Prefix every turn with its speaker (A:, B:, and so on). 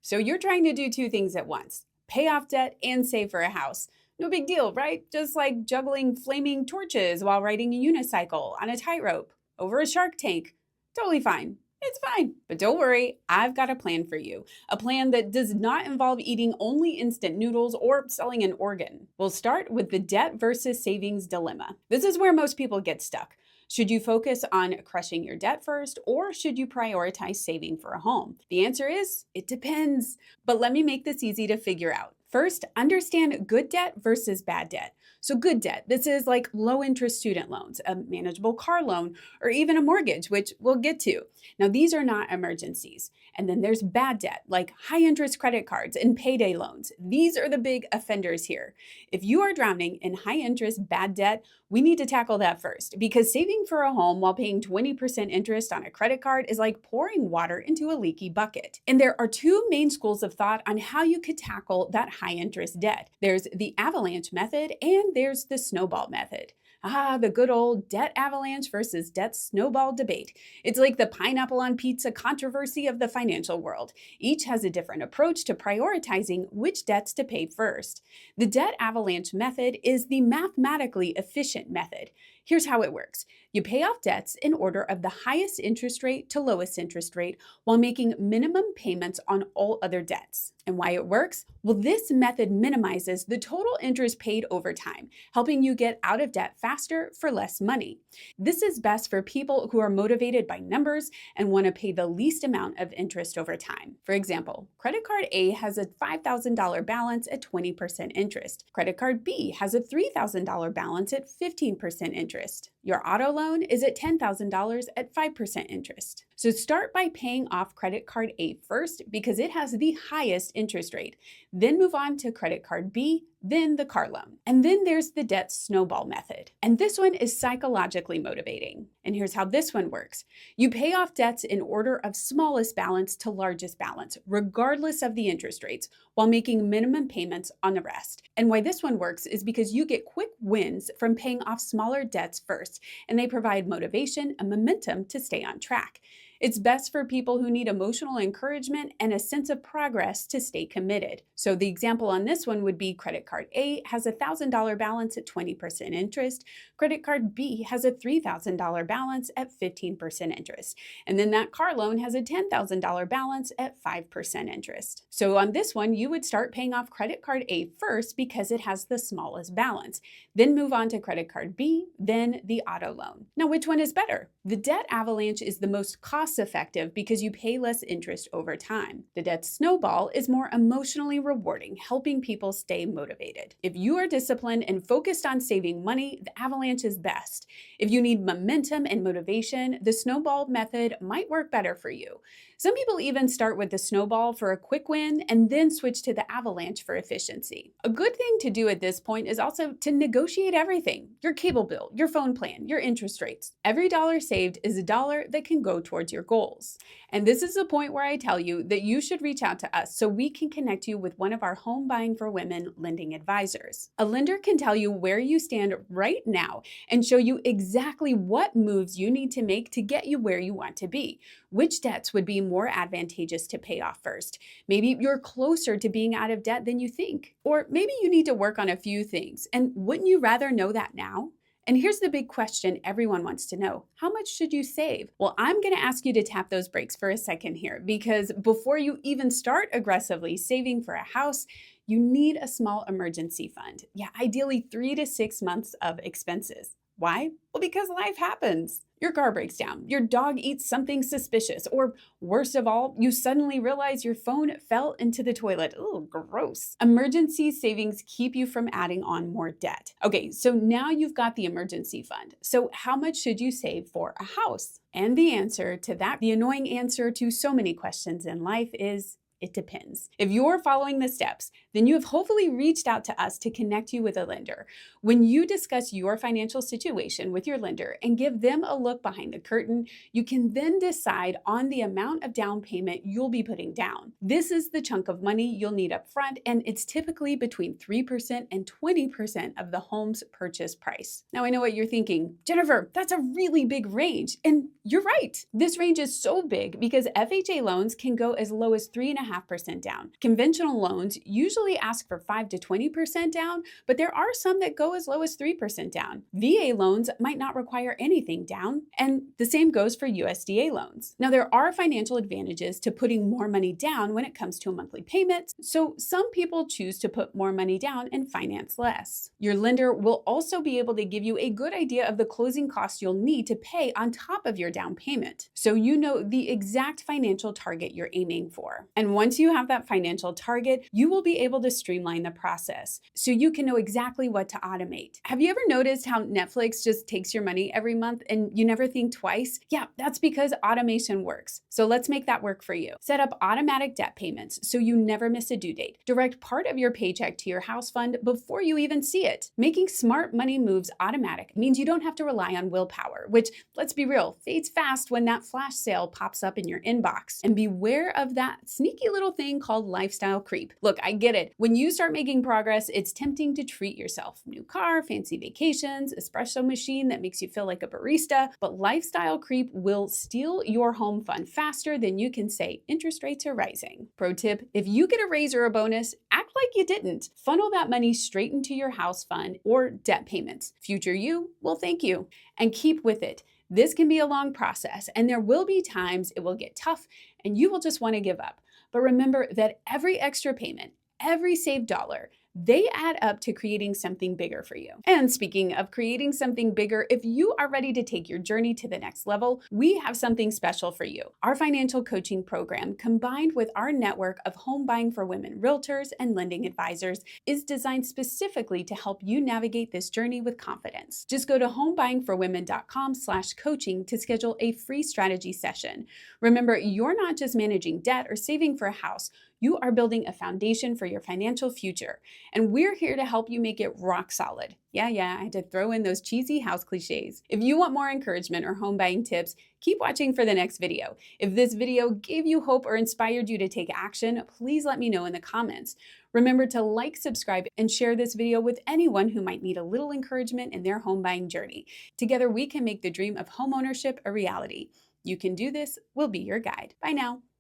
A: So you're trying to do two things at once: pay off debt and save for a house. No big deal, right? Just like juggling flaming torches while riding a unicycle on a tightrope over a shark tank. Totally fine. It's fine. But don't worry, I've got a plan for you. A plan that does not involve eating only instant noodles or selling an organ. We'll start with the debt versus savings dilemma. This is where most people get stuck. Should you focus on crushing your debt first, or should you prioritize saving for a home? The answer is, it depends. But let me make this easy to figure out. First, understand good debt versus bad debt. So good debt, this is like low interest student loans, a manageable car loan, or even a mortgage, which we'll get to. Now, these are not emergencies. And then there's bad debt, like high interest credit cards and payday loans. These are the big offenders here. If you are drowning in high interest bad debt, we need to tackle that first, because saving for a home while paying 20% interest on a credit card is like pouring water into a leaky bucket. And there are two main schools of thought on how you could tackle that high interest debt. There's the avalanche method and there's the snowball method. The good old debt avalanche versus debt snowball debate. It's like the pineapple on pizza controversy of the financial world. Each has a different approach to prioritizing which debts to pay first. The debt avalanche method is the mathematically efficient method. Here's how it works. You pay off debts in order of the highest interest rate to lowest interest rate while making minimum payments on all other debts. And why it works? Well, this method minimizes the total interest paid over time, helping you get out of debt faster for less money. This is best for people who are motivated by numbers and want to pay the least amount of interest over time. For example, credit card A has a $5,000 balance at 20% interest. Credit card B has a $3,000 balance at 15% interest. Your auto loan is at $10,000 at 5% interest. So start by paying off credit card A first because it has the highest interest rate. Then move on to credit card B, then the car loan. And then there's the debt snowball method. And this one is psychologically motivating. And here's how this one works. You pay off debts in order of smallest balance to largest balance, regardless of the interest rates, while making minimum payments on the rest. And why this one works is because you get quick wins from paying off smaller debts first, and they provide motivation and momentum to stay on track. It's best for people who need emotional encouragement and a sense of progress to stay committed. So the example on this one would be credit card A has a $1,000 balance at 20% interest. Credit card B has a $3,000 balance at 15% interest. And then that car loan has a $10,000 balance at 5% interest. So on this one, you would start paying off credit card A first because it has the smallest balance. Then move on to credit card B, then the auto loan. Now, which one is better? The debt avalanche is the most cost-effective because you pay less interest over time. The debt snowball is more emotionally rewarding, helping people stay motivated. If you are disciplined and focused on saving money, the avalanche is best. If you need momentum and motivation, the snowball method might work better for you. Some people even start with the snowball for a quick win and then switch to the avalanche for efficiency. A good thing to do at this point is also to negotiate everything: your cable bill, your phone plan, your interest rates. Every dollar saved is a dollar that can go towards your goals. And this is the point where I tell you that you should reach out to us so we can connect you with one of our Home Buying for Women lending advisors. A lender can tell you where you stand right now and show you exactly what moves you need to make to get you where you want to be. Which debts would be more advantageous to pay off first? Maybe you're closer to being out of debt than you think. Or maybe you need to work on a few things. And wouldn't you rather know that now? And here's the big question everyone wants to know. How much should you save? Well, I'm going to ask you to tap those brakes for a second here, because before you even start aggressively saving for a house, you need a small emergency fund. Yeah, ideally 3 to 6 months of expenses. Why? Well, because life happens. Your car breaks down, your dog eats something suspicious, or worst of all, you suddenly realize your phone fell into the toilet. Ooh, gross. Emergency savings keep you from adding on more debt. Okay, so now you've got the emergency fund. So how much should you save for a house? And the answer to that, the annoying answer to so many questions in life, is it depends. If you're following the steps, then you have hopefully reached out to us to connect you with a lender. When you discuss your financial situation with your lender and give them a look behind the curtain, you can then decide on the amount of down payment you'll be putting down. This is the chunk of money you'll need up front, and it's typically between 3% and 20% of the home's purchase price. Now, I know what you're thinking. Jennifer, that's a really big range. And you're right. This range is so big because FHA loans can go as low as 3.5% 2.5% down. Conventional loans usually ask for 5 to 20% down, but there are some that go as low as 3% down. VA loans might not require anything down, and the same goes for USDA loans. Now, there are financial advantages to putting more money down when it comes to a monthly payment, so some people choose to put more money down and finance less. Your lender will also be able to give you a good idea of the closing costs you'll need to pay on top of your down payment, so you know the exact financial target you're aiming for. And once you have that financial target, you will be able to streamline the process so you can know exactly what to automate. Have you ever noticed how Netflix just takes your money every month and you never think twice? Yeah, that's because automation works. So let's make that work for you. Set up automatic debt payments so you never miss a due date. Direct part of your paycheck to your house fund before you even see it. Making smart money moves automatic means you don't have to rely on willpower, which, let's be real, fades fast when that flash sale pops up in your inbox. And beware of that sneaky little thing called lifestyle creep. Look, I get it. When you start making progress, it's tempting to treat yourself. New car, fancy vacations, espresso machine that makes you feel like a barista, but lifestyle creep will steal your home fund faster than you can say interest rates are rising. Pro tip, if you get a raise or a bonus, act like you didn't. Funnel that money straight into your house fund or debt payments. Future you will thank you. And keep with it. This can be a long process, and there will be times it will get tough and you will just want to give up. But remember that every extra payment, every saved dollar, they add up to creating something bigger for you. And speaking of creating something bigger, if you are ready to take your journey to the next level, we have something special for you. Our financial coaching program, combined with our network of home buying for women realtors and lending advisors, is designed specifically to help you navigate this journey with confidence. Just go to homebuyingforwomen.com/coaching to schedule a free strategy session. Remember, you're not just managing debt or saving for a house. You are building a foundation for your financial future, and we're here to help you make it rock solid. Yeah, I had to throw in those cheesy house cliches. If you want more encouragement or home buying tips, keep watching for the next video. If this video gave you hope or inspired you to take action, please let me know in the comments. Remember to like, subscribe, and share this video with anyone who might need a little encouragement in their home buying journey. Together, we can make the dream of homeownership a reality. You can do this. We'll be your guide. Bye now.